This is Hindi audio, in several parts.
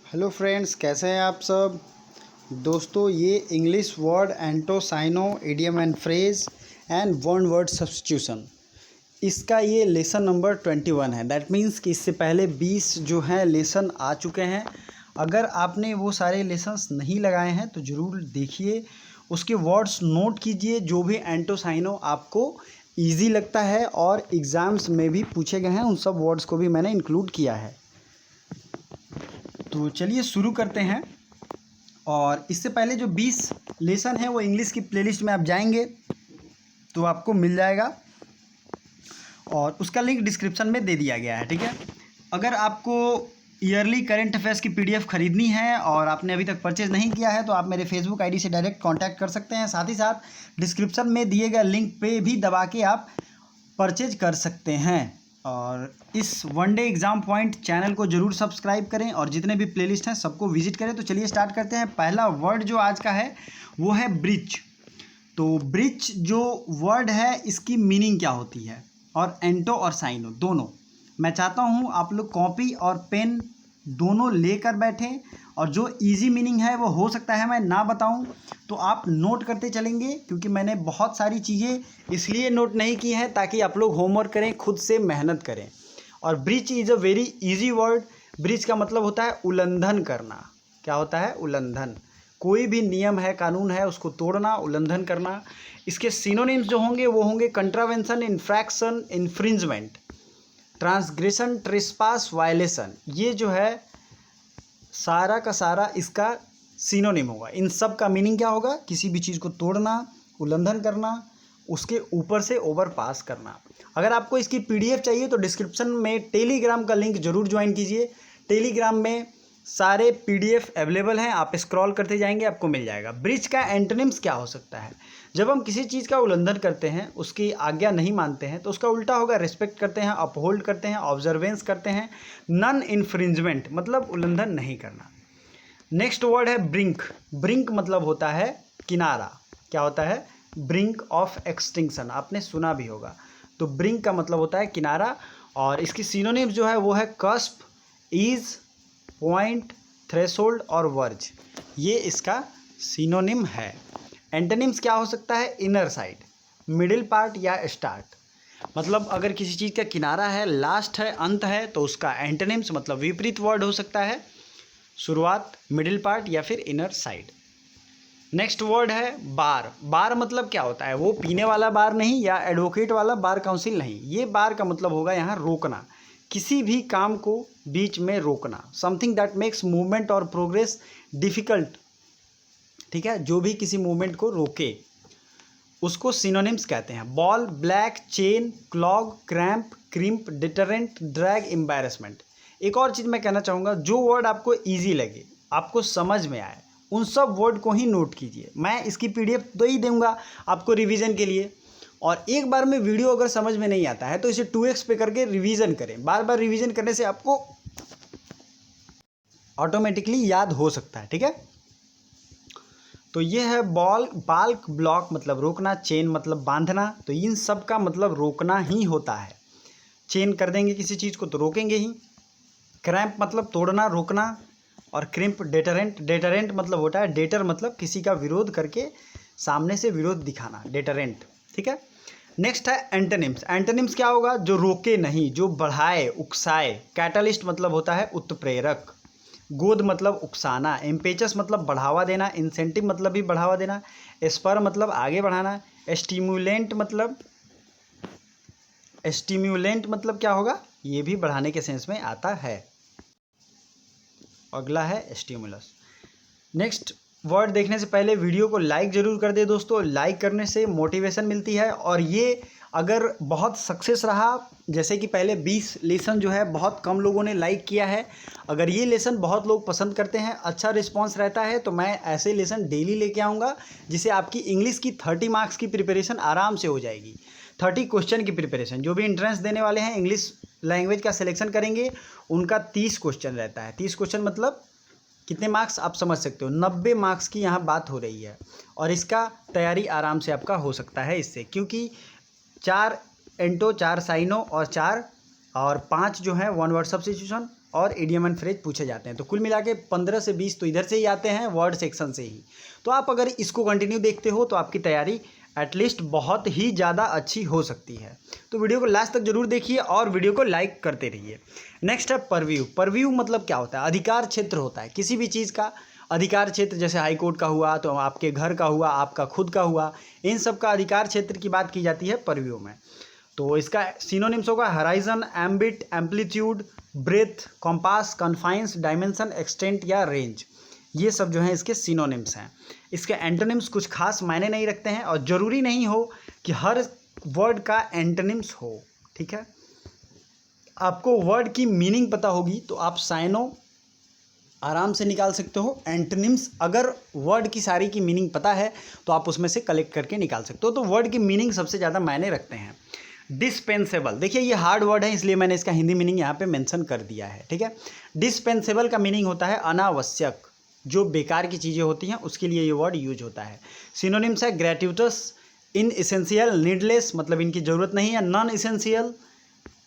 हेलो फ्रेंड्स, कैसे हैं आप सब। दोस्तों, ये इंग्लिश वर्ड एंटोसाइनो idiom and phrase and one word substitution, इसका ये लेसन नंबर 21 है। दैट मीन्स कि इससे पहले 20 जो हैं लेसन आ चुके हैं। अगर आपने वो सारे लेसन्स नहीं लगाए हैं तो ज़रूर देखिए, उसके वर्ड्स नोट कीजिए। जो भी एंटोसाइनो आपको ईजी लगता है और एग्ज़ाम्स में भी पूछे गए हैं, उन सब वर्ड्स को भी मैंने इंक्लूड किया है। तो चलिए शुरू करते हैं। और इससे पहले जो 20 लेसन है वो इंग्लिश की प्लेलिस्ट में आप जाएंगे तो आपको मिल जाएगा, और उसका लिंक डिस्क्रिप्शन में दे दिया गया है। ठीक है, अगर आपको ईयरली करंट अफेयर्स की पीडीएफ खरीदनी है और आपने अभी तक परचेज नहीं किया है तो आप मेरे फेसबुक आईडी से डायरेक्ट कांटेक्ट कर सकते हैं। साथ ही साथ डिस्क्रिप्शन में दिए गए लिंक पे भी दबा के आप परचेज कर सकते हैं। और इस one day exam point channel को जरूर सब्सक्राइब करें और जितने भी प्लेलिस्ट हैं सबको विजिट करें। तो चलिए स्टार्ट करते हैं। पहला वर्ड जो आज का है वो है ब्रिज। तो ब्रिज जो वर्ड है इसकी मीनिंग क्या होती है, और एंटो और साइनो दोनों, मैं चाहता हूँ आप लोग कॉपी और पेन दोनों लेकर बैठें, और जो इजी मीनिंग है वो हो सकता है मैं ना बताऊं तो आप नोट करते चलेंगे, क्योंकि मैंने बहुत सारी चीज़ें इसलिए नोट नहीं की हैं ताकि आप लोग होमवर्क करें, खुद से मेहनत करें। और breach is a very easy word. Breach का मतलब होता है उल्लंघन करना। क्या होता है? उल्लंघन। कोई भी नियम है, कानून है, उसको तोड़ना, उल्लंघन करना। इसके सिनोनिम्स जो होंगे वो होंगे contravention, infarction, infringement, transgression, trespass, violation. ये जो है सारा का सारा इसका सिनोनिम होगा। इन सब का मीनिंग क्या होगा? किसी भी चीज़ को तोड़ना, उल्लंघन करना, उसके ऊपर से ओवर पास करना। अगर आपको इसकी पीडीएफ चाहिए तो डिस्क्रिप्शन में टेलीग्राम का लिंक जरूर ज्वाइन कीजिए। टेलीग्राम में सारे पीडीएफ अवेलेबल हैं, आप स्क्रॉल करते जाएंगे आपको मिल जाएगा। ब्रीच का एंटोनिम्स क्या हो सकता है? जब हम किसी चीज़ का उल्लंघन करते हैं, उसकी आज्ञा नहीं मानते हैं, तो उसका उल्टा होगा रिस्पेक्ट करते हैं, अपहोल्ड करते हैं, ऑब्जर्वेंस करते हैं। नन इन्फ्रिंजमेंट मतलब उल्लंघन नहीं करना। नेक्स्ट वर्ड है ब्रिंक। ब्रिंक मतलब होता है किनारा। क्या होता है? ब्रिंक ऑफ एक्सटिंक्शन, आपने सुना भी होगा। तो ब्रिंक का मतलब होता है किनारा, और इसकी सिनोनिम्स जो है वो है कस्प, ईज, पॉइंट, थ्रेशोल्ड और वर्ज। ये इसका सिनोनिम है। एंटोनिम्स क्या हो सकता है? इनर साइड, मिडिल पार्ट या स्टार्ट। मतलब अगर किसी चीज़ का किनारा है, लास्ट है, अंत है, तो उसका एंटोनिम्स मतलब विपरीत वर्ड हो सकता है, शुरुआत, मिडिल पार्ट या फिर इनर साइड। नेक्स्ट वर्ड है बार। बार मतलब क्या होता है? वो पीने वाला बार नहीं या एडवोकेट वाला बार काउंसिल नहीं। ये बार का मतलब होगा यहाँ रोकना, किसी भी काम को बीच में रोकना। समथिंग दैट मेक्स मूवमेंट और प्रोग्रेस डिफिकल्ट। ठीक है, जो भी किसी मूवमेंट को रोके उसको सिनोनिम्स कहते हैं। Ball, black, chain, clog, cramp, crimp, deterrent, drag, embarrassment. एक और चीज़ मैं कहना चाहूँगा, जो वर्ड आपको ईजी लगे, आपको समझ में आए, उन सब वर्ड को ही नोट कीजिए। मैं इसकी पीडीएफ तो ही दूंगा आपको रिवीजन के लिए, और एक बार में वीडियो अगर समझ में नहीं आता है तो इसे 2x पे करके रिवीजन करें। बार बार रिवीजन करने से आपको ऑटोमेटिकली याद हो सकता है। ठीक है, तो ये है बॉल, बाल्क, ब्लॉक मतलब रोकना, चेन मतलब बांधना। तो इन सब का मतलब रोकना ही होता है। चेन कर देंगे किसी चीज़ को तो रोकेंगे ही। क्रैम्प मतलब तोड़ना, रोकना। और क्रिम्प, डेटरेंट। डेटरेंट मतलब होता है डेटर मतलब किसी का विरोध करके सामने से विरोध दिखाना, डेटरेंट। ठीक है, नेक्स्ट है एंटोनिम्स। एंटोनिम्स क्या होगा? जो रोके नहीं, जो बढ़ाए, उकसाए। कैटलिस्ट मतलब होता है उत्प्रेरक। गोद मतलब उकसाना। इम्पेचस मतलब बढ़ावा देना। इंसेंटिव मतलब भी बढ़ावा देना। स्पर मतलब आगे बढ़ाना। स्टिम्युलेंट मतलब क्या होगा? ये भी बढ़ाने के सेंस में आता है। अगला है स्टिमुलस। नेक्स्ट वर्ड देखने से पहले वीडियो को लाइक ज़रूर कर दे दोस्तों। लाइक करने से मोटिवेशन मिलती है, और ये अगर बहुत सक्सेस रहा, जैसे कि पहले 20 लेसन जो है बहुत कम लोगों ने लाइक किया है, अगर ये लेसन बहुत लोग पसंद करते हैं, अच्छा रिस्पांस रहता है, तो मैं ऐसे लेसन डेली लेके आऊँगा, जिससे आपकी इंग्लिश की 30 मार्क्स की प्रिपरेशन आराम से हो जाएगी। 30 क्वेश्चन की प्रिपरेशन, जो भी एंट्रेंस देने वाले हैं, इंग्लिश लैंग्वेज का सिलेक्शन करेंगे, उनका 30 क्वेश्चन रहता है। 30 क्वेश्चन मतलब कितने मार्क्स आप समझ सकते हो? 90 मार्क्स की यहाँ बात हो रही है, और इसका तैयारी आराम से आपका हो सकता है इससे, क्योंकि 4 एंटो, 4 साइनो और 4 और 5 जो है वन वर्ड सब्स्टिट्यूशन और इडियम एंड फ्रेज पूछे जाते हैं। तो कुल मिला के 15 से 20 तो इधर से ही आते हैं, वर्ड सेक्शन से ही। तो आप अगर इसको कंटिन्यू देखते हो तो आपकी तैयारी एटलीस्ट बहुत ही ज़्यादा अच्छी हो सकती है। तो वीडियो को लास्ट तक जरूर देखिए और वीडियो को लाइक करते रहिए। नेक्स्ट है परव्यू। परव्यू मतलब क्या होता है? अधिकार क्षेत्र होता है किसी भी चीज़ का। अधिकार क्षेत्र जैसे हाई कोर्ट का हुआ, तो आपके घर का हुआ, आपका खुद का हुआ, इन सब का अधिकार क्षेत्र की बात की जाती है परव्यू में। तो इसका सिनोनिम्स होगा horizon, ambit, amplitude, breadth, compass, confines, dimension, extent या रेंज। ये सब जो है इसके सिनोनिम्स हैं। इसके एंटोनिम्स कुछ खास मायने नहीं रखते हैं और ज़रूरी नहीं हो कि हर वर्ड का एंटोनिम्स हो। ठीक है, आपको वर्ड की मीनिंग पता होगी तो आप साइनो आराम से निकाल सकते हो। एंटोनिम्स अगर वर्ड की सारी की मीनिंग पता है तो आप उसमें से कलेक्ट करके निकाल सकते हो। तो वर्ड की मीनिंग सबसे ज़्यादा मायने रखते हैं। डिस्पेंसेबल, देखिए ये हार्ड वर्ड है इसलिए मैंने इसका हिंदी मीनिंग यहाँ पे मेंशन कर दिया है। ठीक है, डिस्पेंसेबल का मीनिंग होता है अनावश्यक, जो बेकार की चीज़ें होती हैं उसके लिए ये वर्ड यूज होता है। सिनोनिम्स है ग्रेट्यूटस, इन इसेंशियल, नीडलेस मतलब इनकी ज़रूरत नहीं है, नॉन इसेंशियल,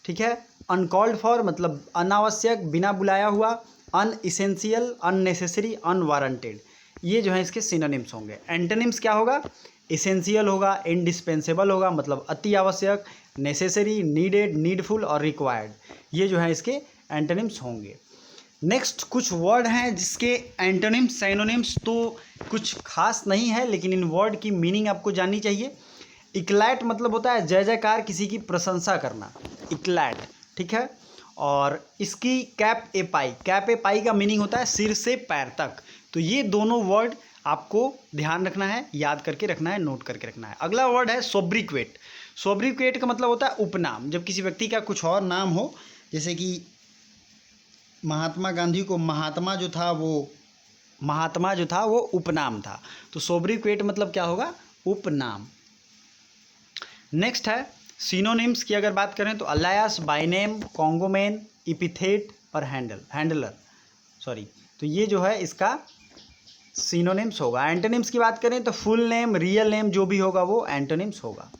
ठीक है, अनकॉल्ड फॉर मतलब अनावश्यक, बिना बुलाया हुआ, अनइसेंशियल, अननेसेसरी, अनवारंटेड। ये जो है इसके सिनोनिम्स होंगे। एंटोनिम्स क्या होगा? इसेंशियल होगा, इंडिस्पेंसेबल होगा मतलब अति आवश्यक, नेसेसरी, नीडेड, नीडफुल और रिक्वायर्ड। ये जो है इसके एंटोनिम्स होंगे। नेक्स्ट कुछ वर्ड हैं जिसके एंटोनिम्स साइनोनिम्स तो कुछ खास नहीं है, लेकिन इन वर्ड की मीनिंग आपको जाननी चाहिए। इक्लैट मतलब होता है जय जयकार, किसी की प्रशंसा करना, इक्लैट। ठीक है, और इसकी cap A pi, cap A पाई का मीनिंग होता है सिर से पैर तक। तो ये दोनों वर्ड आपको ध्यान रखना है, याद करके रखना है, नोट करके रखना है। अगला वर्ड है सोब्रिक्वेट। सोब्रिक्वेट का मतलब होता है उपनाम, जब किसी व्यक्ति का कुछ और नाम हो, जैसे कि महात्मा गांधी को महात्मा जो था वो उपनाम था। तो सोब्रिक्वेट मतलब क्या होगा? उपनाम। नेक्स्ट है सिनोनिम्स की अगर बात करें तो अलायस, बाइनेम, कॉन्गोमेन, इपिथेट और हैंडलर। तो ये जो है इसका सिनोनिम्स होगा। एंटोनिम्स की बात करें तो फुल नेम, रियल नेम जो भी होगा वो एंटोनिम्स होगा।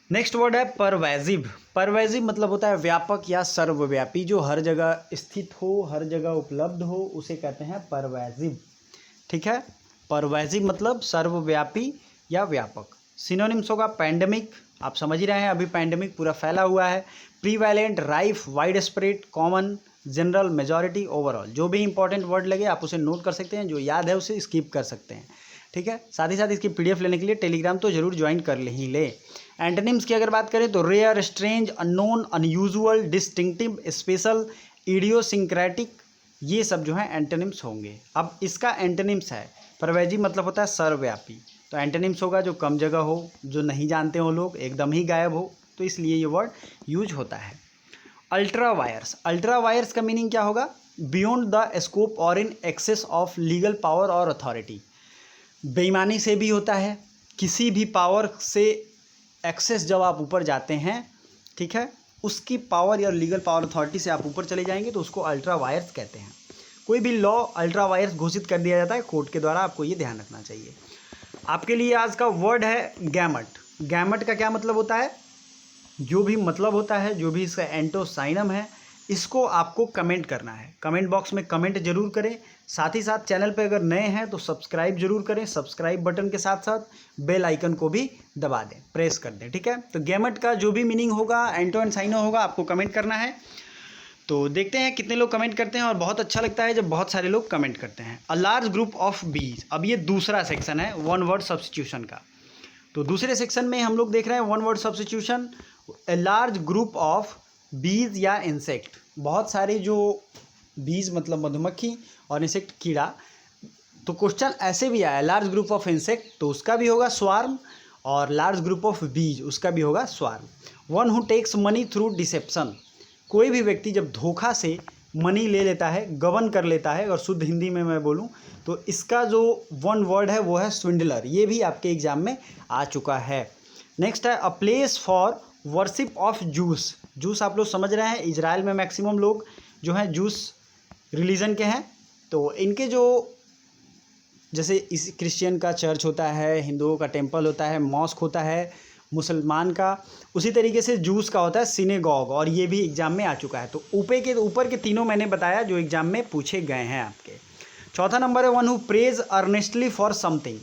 नेक्स्ट वर्ड है परवेजिव। परवेजिव मतलब होता है व्यापक या सर्वव्यापी, जो हर जगह स्थित हो, हर जगह उपलब्ध हो, उसे कहते हैं परवेजिव। ठीक है, परवेजिव मतलब सर्वव्यापी या व्यापक। सिनोनिम्स होगा पैंडेमिक, आप समझ ही रहे हैं अभी पैंडेमिक पूरा फैला हुआ है। Prevalent, rife, widespread, common, general, majority, overall. जो भी इंपॉर्टेंट वर्ड लगे आप उसे नोट कर सकते हैं, जो याद है उसे स्किप कर सकते हैं। ठीक है, साथ ही साथ इसकी PDF लेने के लिए टेलीग्राम तो जरूर ज्वाइन कर ही ले। एंटोनिम्स की अगर बात करें तो rare, strange, unknown, unusual, distinctive, special, idiosyncratic, ये सब जो है एंटोनिम्स होंगे। अब इसका एंटोनिम्स है परवेजिव मतलब होता है सर्वव्यापी। तो एंटोनिम्स होगा जो कम जगह हो, जो नहीं जानते हो लोग, एकदम ही गायब हो, तो इसलिए ये वर्ड यूज होता है। Ultra vires. अल्ट्रा वायर्स का मीनिंग क्या होगा? बियॉन्ड द स्कोप और in excess of legal power और अथॉरिटी। बेईमानी से भी होता है, किसी भी पावर से एक्सेस जब आप ऊपर जाते हैं, ठीक है, उसकी पावर या लीगल पावर अथॉरिटी से आप ऊपर चले जाएंगे तो उसको अल्ट्रा वायर्स कहते हैं। कोई भी लॉ अल्ट्रा वायर्स घोषित कर दिया जाता है कोर्ट के द्वारा, आपको ये ध्यान रखना चाहिए। आपके लिए आज का वर्ड है गैमट। गैमट का क्या मतलब होता है? जो भी मतलब होता है, जो भी इसका एंटोसाइनम है, इसको आपको कमेंट करना है। कमेंट बॉक्स में कमेंट जरूर करें। साथ ही साथ चैनल पे अगर नए हैं तो सब्सक्राइब जरूर करें। सब्सक्राइब बटन के साथ साथ बेल आइकन को भी दबा दें, प्रेस कर दें। ठीक है, तो गैमट का जो भी मीनिंग होगा, एंटो एंड साइनो होगा, आपको कमेंट करना है। तो देखते हैं कितने लोग कमेंट करते हैं, और बहुत अच्छा लगता है जब बहुत सारे लोग कमेंट करते हैं। अ लार्ज ग्रुप ऑफ बीज। अब ये दूसरा सेक्शन है वन वर्ड सब्स्टिट्यूशन का। तो दूसरे सेक्शन में हम लोग देख रहे हैं one word substitution. A large group of बीज या इंसेक्ट, बहुत सारे जो बीज मतलब मधुमक्खी और इंसेक्ट कीड़ा। तो क्वेश्चन ऐसे भी आया, लार्ज ग्रुप ऑफ इंसेक्ट तो उसका भी होगा स्वार्म, और लार्ज ग्रुप ऑफ बीज उसका भी होगा swarm. One who takes money through deception. कोई भी व्यक्ति जब धोखा से मनी ले लेता है, गबन कर लेता है, और शुद्ध हिंदी में मैं बोलूं तो इसका जो वन वर्ड है वो है स्विंडलर। ये भी आपके एग्जाम में आ चुका है। नेक्स्ट है a place for worship of juice. Juice आप लोग समझ रहे हैं, इजराइल में मैक्सिमम लोग जो हैं जूस रिलीजन के हैं। तो इनके जो जैसे इस क्रिश्चियन का चर्च होता है, हिंदुओं का टेम्पल होता है, मॉस्क होता है, मुसलमान का। उसी तरीके से जूस का होता है सिनेगॉग, और ये भी एग्जाम में आ चुका है। तो ऊपर के तीनों मैंने बताया जो एग्जाम में पूछे गए हैं आपके। चौथा नंबर है one who praise earnestly for something,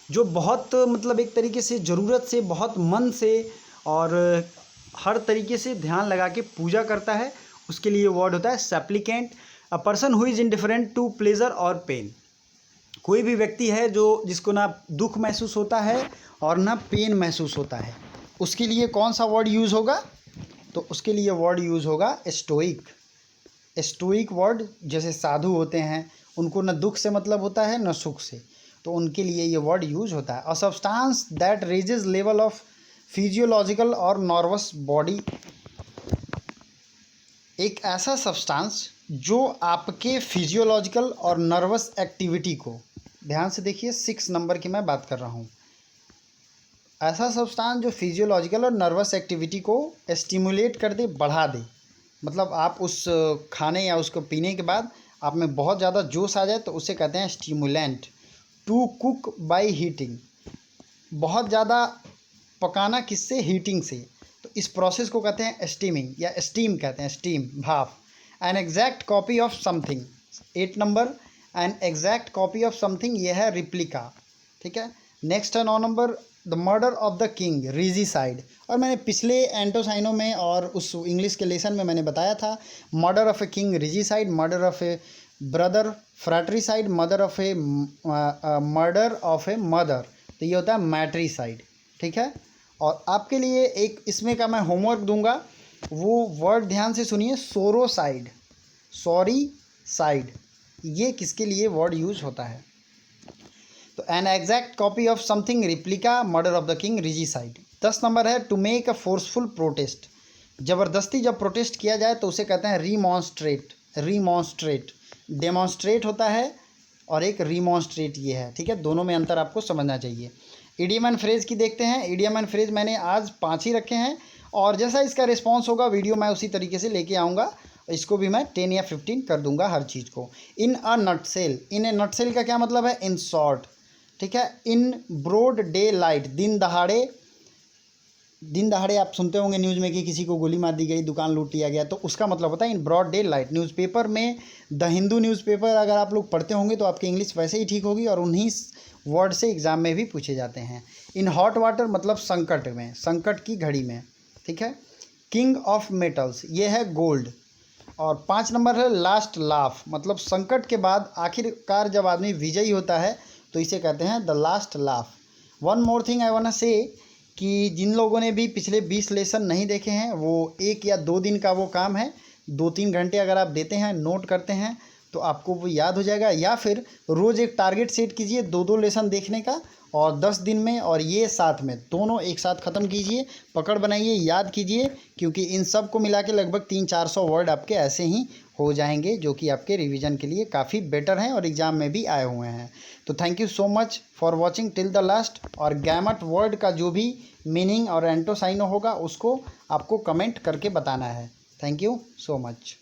जो बहुत मतलब एक तरीके से ज़रूरत से, बहुत मन से और हर तरीके से ध्यान लगा के पूजा करता है, उसके लिए वर्ड होता है supplicant. A person who is indifferent to pleasure और पेन, कोई भी व्यक्ति है जो जिसको ना दुख महसूस होता है और ना पेन महसूस होता है, उसके लिए कौन सा वर्ड यूज़ होगा? तो उसके लिए वर्ड यूज़ होगा स्टोइक। स्टोइक वर्ड, जैसे साधु होते हैं उनको न दुख से मतलब होता है न सुख से, तो उनके लिए ये वर्ड यूज होता है। A substance that raises level of physiological और नर्वस बॉडी, एक ऐसा सब्सटेंस जो आपके फिजियोलॉजिकल और नर्वस एक्टिविटी को, ध्यान से देखिए 6 नंबर की मैं बात कर रहा हूँ, ऐसा सब्सटेंस जो फिजियोलॉजिकल और नर्वस एक्टिविटी को स्टिमुलेट कर दे, बढ़ा दे। मतलब आप उस खाने या उसको पीने के बाद आप में बहुत ज़्यादा जोश आ जाए तो उसे कहते हैं stimulant. To cook by heating, बहुत ज़्यादा पकाना किससे? हीटिंग से, तो इस प्रोसेस को कहते हैं स्टीमिंग या स्टीम कहते हैं, स्टीम भाप। An exact copy of something, 8 number, an exact copy of something, ये है रिप्लिका। ठीक है, नेक्स्ट है 9 number, the murder of the king regicide. और मैंने पिछले एंटोसाइनो में और उस इंग्लिश के लेसन में मैंने बताया था, murder of a king regicide, murder of a brother fratricide, murder of a mother, तो ये होता है मैट्रिसाइड। ठीक है, और आपके लिए एक इसमें का मैं होमवर्क दूंगा, वो वर्ड ध्यान से सुनिए, सोरोसाइड, सॉरी साइड, ये किसके लिए वर्ड यूज होता है? तो an exact copy of something replica, murder of the king regicide. 10 number है to make a forceful protest, ज़बरदस्ती जब प्रोटेस्ट किया जाए तो उसे कहते हैं रिमॉन्स्ट्रेट। रिमॉन्स्ट्रेट, डेमॉन्स्ट्रेट होता है और एक रिमॉन्स्ट्रेट ये है। ठीक है, दोनों में अंतर आपको समझना चाहिए। इडियम एंड फ्रेज की देखते हैं। इडियम एंड फ्रेज मैंने आज 5 ही रखे हैं, और जैसा इसका रिस्पॉन्स होगा वीडियो मैं उसी तरीके से लेके आऊँगा, इसको भी मैं 10 या 15 कर दूंगा हर चीज़ को। इन अ नटसेल, इन ए नटसेल का क्या मतलब है? In short. ठीक है, इन ब्रॉड डे लाइट, दिन दहाड़े, दिन दहाड़े आप सुनते होंगे न्यूज़ में कि किसी को गोली मार दी गई, दुकान लूट लिया गया, तो उसका मतलब होता है in broad daylight. Newspaper में द हिंदू न्यूज़पेपर अगर आप लोग पढ़ते होंगे तो आपकी इंग्लिश वैसे ही ठीक होगी, और उन्हीं वर्ड से एग्ज़ाम में भी पूछे जाते हैं। इन हॉट वाटर मतलब संकट में, संकट की घड़ी में। ठीक है, किंग ऑफ मेटल्स, ये है गोल्ड। और 5 नंबर है लास्ट लाफ, मतलब संकट के बाद आखिरकार जब आदमी विजयी होता है तो इसे कहते हैं the last laugh. One more thing I want to say, कि जिन लोगों ने भी पिछले 20 लेसन नहीं देखे हैं, वो 1 या 2 दिन का वो काम है, 2-3 घंटे अगर आप देते हैं, नोट करते हैं, तो आपको वो याद हो जाएगा। या फिर रोज़ एक टारगेट सेट कीजिए 2-2 लेसन देखने का, और 10 दिन में और ये साथ में दोनों एक साथ ख़त्म कीजिए, पकड़ बनाइए, याद कीजिए, क्योंकि इन सब को मिला के लगभग 300-400 वर्ड आपके ऐसे ही हो जाएंगे, जो कि आपके रिवीजन के लिए काफ़ी बेटर हैं और एग्ज़ाम में भी आए हुए हैं। तो thank you so much for watching till the last. और गैमट वर्ड का जो भी मीनिंग और एंटोसाइनो होगा उसको आपको कमेंट करके बताना है। Thank you so much.